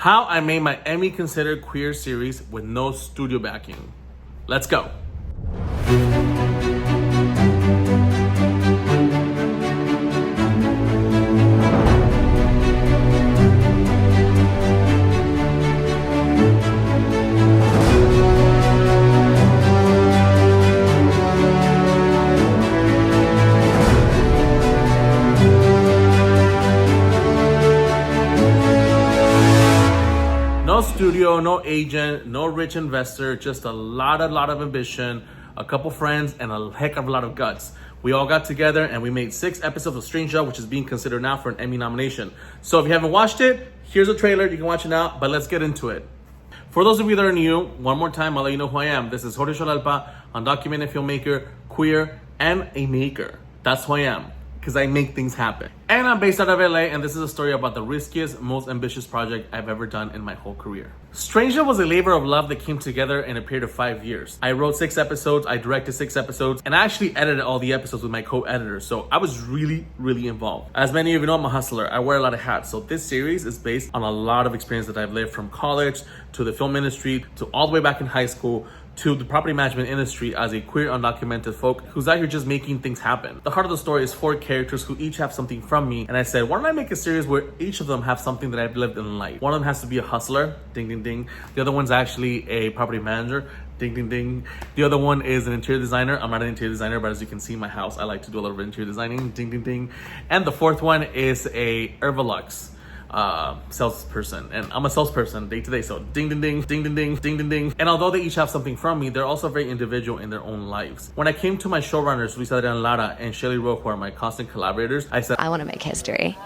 How I made my Emmy-considered queer series with no studio backing. Let's go. No studio, no agent, no rich investor, just a lot of ambition, a couple friends, and a heck of a lot of guts. We all got together and we made 6 episodes of Strangelove, which is being considered now for an Emmy nomination. So if you haven't watched it, here's a trailer. You can watch it now, but let's get into it. For those of you that are new, one more time, I'll let you know who I am. This is Xolalpa, undocumented filmmaker, queer, and a maker. That's who I am, because I make things happen. And I'm based out of LA, and this is a story about the riskiest, most ambitious project I've ever done in my whole career. Strangelove was a labor of love that came together in a period of 5 years. I wrote 6 episodes, I directed 6 episodes, and I actually edited all the episodes with my co-editor, so I was really involved. As many of you know, I'm a hustler. I wear a lot of hats, so this series is based on a lot of experience that I've lived from college to the film industry to all the way back in high school to the property management industry as a queer undocumented folk who's out here just making things happen. The heart of the story is 4 characters who each have something from me, and I said, why don't I make a series where each of them have something that I've lived in life? One of them has to be a hustler, ding ding ding. The other one's actually a property manager, ding ding ding. The other one is an interior designer. I'm not an interior designer, but as you can see in my house, I like to do a little bit of interior designing, ding ding ding. And the 4th one is a Herbalux salesperson, and I'm a salesperson day to day, so ding ding ding ding ding ding ding ding ding. And although they each have something from me, they're also very individual in their own lives. When I came to my showrunners, Luis Adrian Lara and Shelly Rowe, who are my constant collaborators, I said, I want to make history.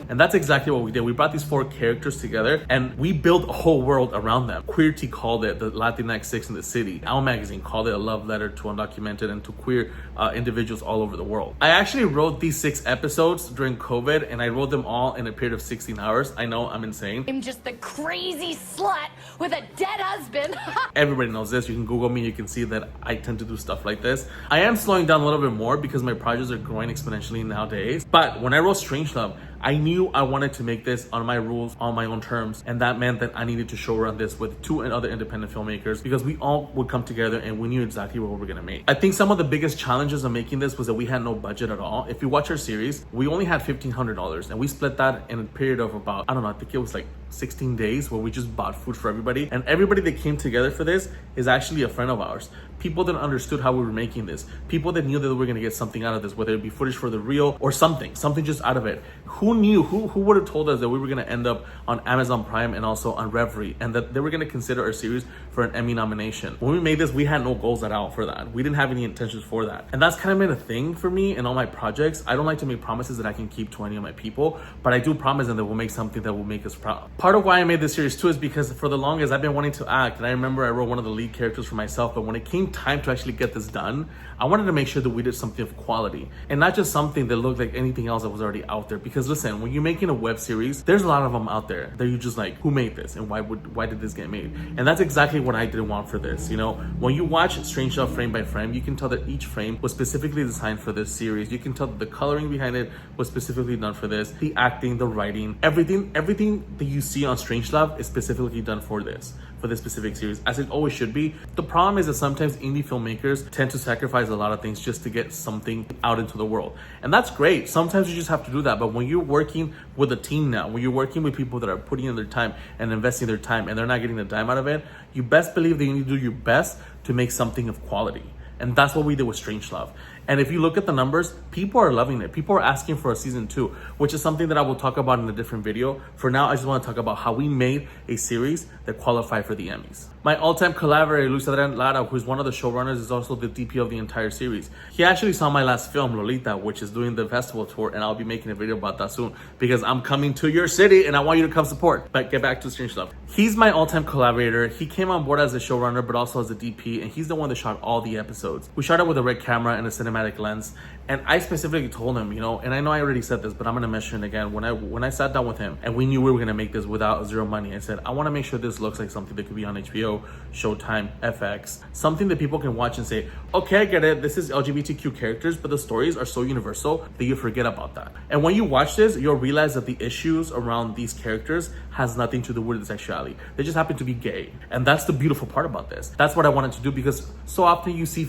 and that's exactly what we did. We brought these 4 characters together and we built a whole world around them. Queerty called it the Latinx 6 in the city. Our magazine called it a love letter to undocumented and to queer individuals all over the world. I actually wrote these 6 episodes during COVID, and I wrote them all in a period of 16 hours. I know, I'm insane. I'm just the crazy slut with a dead husband. Everybody knows this. You can Google me, you can see that I tend to do stuff like this. I am slowing down a little bit more because my projects are growing exponentially nowadays. But when I wrote Strangelove, I knew I wanted to make this on my rules, on my own terms, and that meant that I needed to showrun this with 2 other independent filmmakers because we all would come together and we knew exactly what we were gonna make. I think some of the biggest challenges of making this was that we had no budget at all. If you watch our series, we only had $1,500 and we split that in a period of about, I don't know, I think it was like 16 days where we just bought food for everybody. And everybody that came together for this is actually a friend of ours. People that understood how we were making this. People that knew that we were gonna get something out of this, whether it be footage for the reel or something just out of it. Who knew, who would have told us that we were gonna end up on Amazon Prime and also on Reverie, and that they were gonna consider our series for an Emmy nomination? When we made this, we had no goals at all for that. We didn't have any intentions for that. And that's kind of been a thing for me in all my projects. I don't like to make promises that I can keep to any of my people, but I do promise them that we'll make something that will make us proud. Part of why I made this series too is because for the longest I've been wanting to act, and I remember I wrote one of the lead characters for myself, but when it came time to actually get this done, I wanted to make sure that we did something of quality and not just something that looked like anything else that was already out there. Because listen, when you're making a web series, there's a lot of them out there that you just like, who made this and why did this get made? And that's exactly what I didn't want for this. You know, when you watch Strangelove frame by frame, you can tell that each frame was specifically designed for this series. You can tell that the coloring behind it was specifically done for this, the acting, the writing, everything that you see on Strangelove is specifically done for this specific series, as it always should be. The problem is that sometimes indie filmmakers tend to sacrifice a lot of things just to get something out into the world. And that's great. Sometimes you just have to do that. But when you're working with a team now, when you're working with people that are putting in their time and investing their time and they're not getting the dime out of it, you best believe that you need to do your best to make something of quality. And that's what we did with Strangelove. And if you look at the numbers, people are loving it. People are asking for a season 2, which is something that I will talk about in a different video. For now, I just want to talk about how we made a series that qualified for the Emmys. My all-time collaborator, Luis Adrian Lara, who's one of the showrunners, is also the DP of the entire series. He actually saw my last film, Lolita, which is doing the festival tour, and I'll be making a video about that soon because I'm coming to your city and I want you to come support. But get back to Strangelove. He's my all-time collaborator. He came on board as a showrunner, but also as a DP, and he's the one that shot all the episodes. We shot it with a red camera and a cinematic cinematic lens. And I specifically told him, you know, and I know I already said this, but I'm gonna mention it again. When I sat down with him and we knew we were gonna make this without zero money, I said, I wanna make sure this looks like something that could be on HBO, Showtime, FX, something that people can watch and say, okay, I get it, this is LGBTQ characters, but the stories are so universal that you forget about that. And when you watch this, you'll realize that the issues around these characters has nothing to do with sexuality. They just happen to be gay. And that's the beautiful part about this. That's what I wanted to do, because so often you see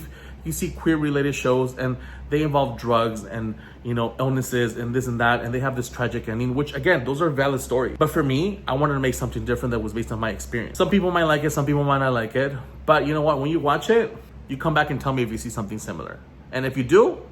queer related shows and they involve drugs and, you know, illnesses and this and that, and they have this tragic ending, which again, those are valid stories. But for me, I wanted to make something different that was based on my experience. Some people might like it, some people might not like it, but you know what, when you watch it, you come back and tell me if you see something similar. And if you do,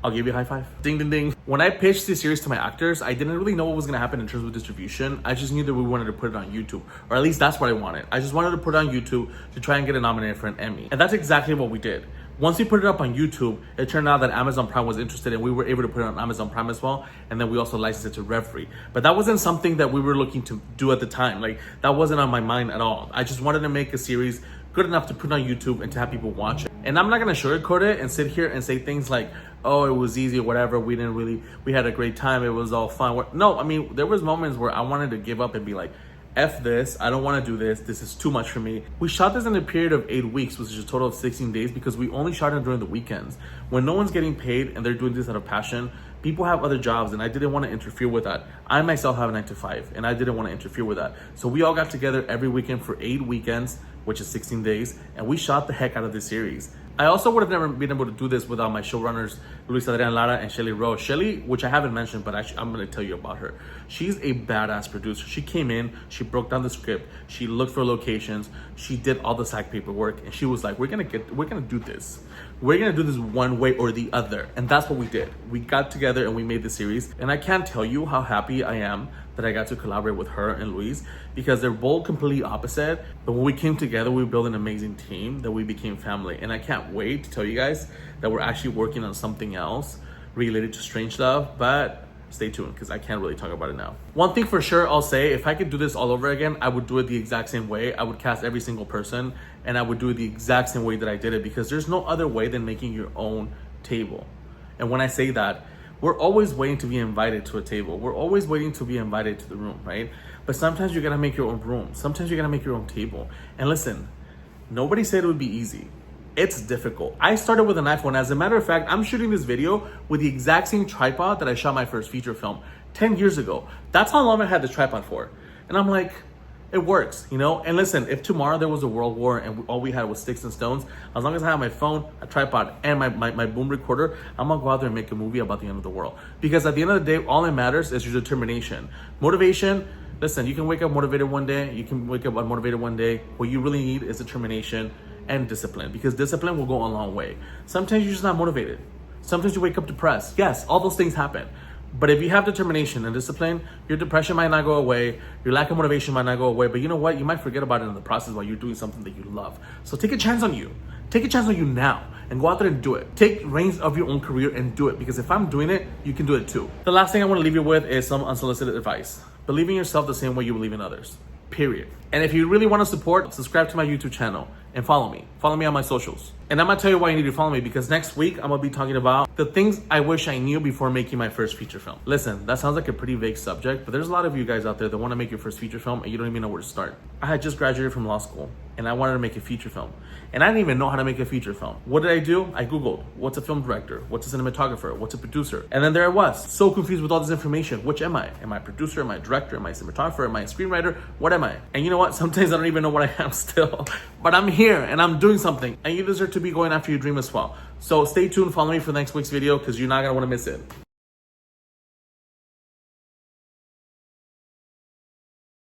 I'll give you a high five. Ding, ding, ding. When I pitched this series to my actors, I didn't really know what was gonna happen in terms of distribution. I just knew that we wanted to put it on YouTube, or at least that's what I wanted. I just wanted to put it on YouTube to try and get it nominated for an Emmy. And that's exactly what we did. Once we put it up on YouTube, it turned out that Amazon Prime was interested and we were able to put it on Amazon Prime as well. And then we also licensed it to Reverie. But that wasn't something that we were looking to do at the time. Like, that wasn't on my mind at all. I just wanted to make a series good enough to put on YouTube and to have people watch it. And I'm not gonna sugarcoat it and sit here and say things like, oh, it was easy or whatever, we had a great time, it was all fun. No, I mean, there was moments where I wanted to give up and be like, F this, I don't want to do this is too much for me. We shot this in a period of 8 weeks, which is a total of 16 days, because we only shot it during the weekends. When no one's getting paid and they're doing this out of passion, people have other jobs and I didn't want to interfere with that. I myself have a 9 to 5 and I didn't want to interfere with that. So we all got together every weekend for 8 weekends, which is 16 days, and we shot the heck out of this series. I also would have never been able to do this without my showrunners, Luis Adrian Lara and Shelly Rose. Shelly, which I haven't mentioned, but actually I'm going to tell you about her. She's a badass producer. She came in, she broke down the script, she looked for locations, she did all the SAG paperwork, and she was like, we're gonna do this. We're gonna do this one way or the other. And that's what we did. We got together and we made the series. And I can't tell you how happy I am that I got to collaborate with her and Luis, because they're both completely opposite. But when we came together, we built an amazing team that we became family. And I can't wait to tell you guys that we're actually working on something else related to Strangelove, but stay tuned because I can't really talk about it now. One thing for sure I'll say, if I could do this all over again, I would do it the exact same way. I would cast every single person and I would do it the exact same way that I did it, because there's no other way than making your own table. And when I say that, we're always waiting to be invited to a table. We're always waiting to be invited to the room, right? But sometimes you gotta make your own room. Sometimes you gotta make your own table. And listen, nobody said it would be easy. It's difficult. I started with an iPhone. As a matter of fact, I'm shooting this video with the exact same tripod that I shot my first feature film 10 years ago. That's how long I had this tripod for. And I'm like, it works, you know? And listen, if tomorrow there was a world war and all we had was sticks and stones, as long as I have my phone, a tripod, and my boom recorder, I'm gonna go out there and make a movie about the end of the world. Because at the end of the day, all that matters is your determination. Motivation, listen, you can wake up motivated one day, you can wake up unmotivated one day. What you really need is determination and discipline, because discipline will go a long way. Sometimes you're just not motivated. Sometimes you wake up depressed. Yes, all those things happen. But if you have determination and discipline, your depression might not go away, your lack of motivation might not go away, but you know what? You might forget about it in the process while you're doing something that you love. So take a chance on you. Take a chance on you now and go out there and do it. Take reins of your own career and do it, because if I'm doing it, you can do it too. The last thing I want to leave you with is some unsolicited advice. Believe in yourself the same way you believe in others. Period. And if you really want to support, subscribe to my YouTube channel and follow me. Follow me on my socials. And I'm gonna tell you why you need to follow me, because next week I'm gonna be talking about the things I wish I knew before making my first feature film. Listen, that sounds like a pretty vague subject, but there's a lot of you guys out there that want to make your first feature film and you don't even know where to start. I had just graduated from law school and I wanted to make a feature film. And I didn't even know how to make a feature film. What did I do? I Googled, what's a film director? What's a cinematographer? What's a producer? And then there I was, so confused with all this information. Which am I? Am I a producer? Am I a director? Am I a cinematographer? Am I a screenwriter? What am I? And you know what? Sometimes I don't even know what I am still. But I'm here and I'm doing something. And you deserve to be going after your dream as well. So stay tuned, follow me for next week's video, because you're not gonna wanna miss it.